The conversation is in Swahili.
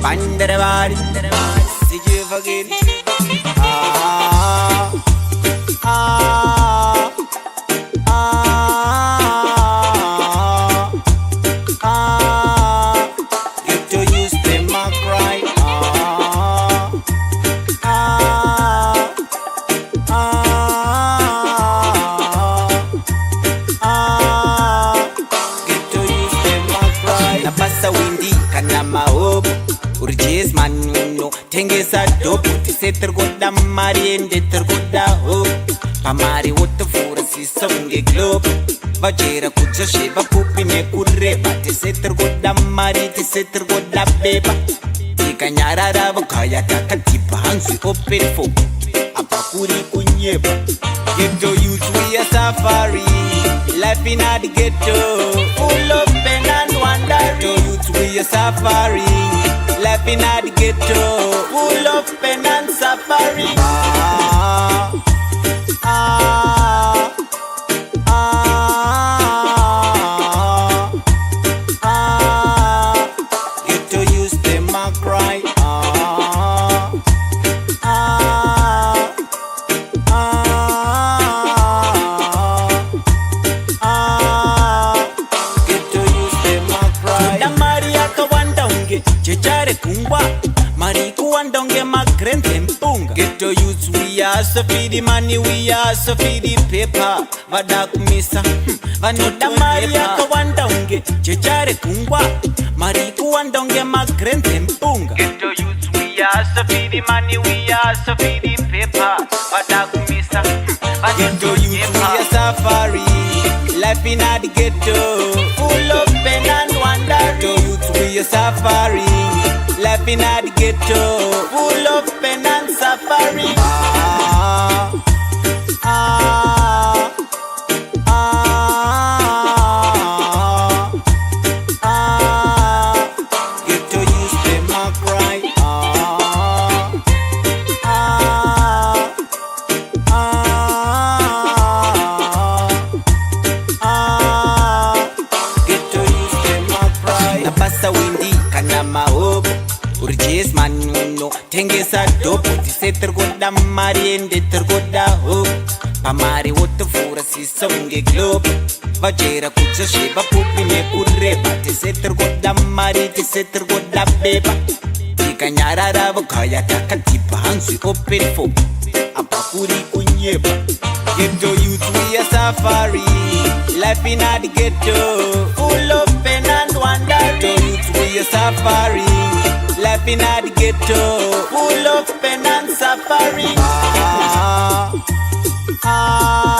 Bandarabari, see you again. Ah, ah, ah, ah. Get to use them a cry. Ah, ah, ah, get to use them a cry. Na pasa windy kana maob. Urjes manuno tengesa dope tiseter goda mari ende ter goda ho pamari wotte fura si songe globe vajera kucha sheba pupi me kurreba tiseter goda mari tiseter goda beba tikanyara rabo kaya takatipa hansi open fo apakuri kunyeba ghetto youth we a safari life in the ghetto full of pain and wonder. Ghetto youth we a safari life in the ghetto, full of pain and suffering. Ah, ah, ah, ah. Ghetto use them a cry. Ah, ah, ah, ah. Ghetto use them a cry. Da Maria kawandaunge, chechare kungwa. Mariku wandonge magrente mpunga. Ghetto youths we are so for the money, we are so for the paper. Vadakumisa, vanoda Maria kawandonge, chechare kungwa. Mariku wandonge magrente mpunga. Ghetto youths we are so for the money, we are so for the paper. Vadakumisa, ghetto youths we are safari. Life in the ghetto, full of pain and wonder. Ghetto youths we are safari. Life in the ghetto, full of pain and suffering. Ah, ah, ah, ah. Ghetto use them a cry. Ah, ah, ah, ah. Ghetto use them a cry. Na pasa windy kana maob. Urjes manuno tengesa dope tiseter goda mari ende ter goda ho pamari wotte fura si songe globe vajera kucha sheba pupi me kurreba tiseter goda mari tiseter goda beba tikanyara rabo kaya takatipa hansi open fo apakuri kunyeba. Ghetto youth we a safari life in the ghetto full of pain and wonder. Ghetto youth we a safari life in the ghetto, full of pain and suffering. Ah, ah.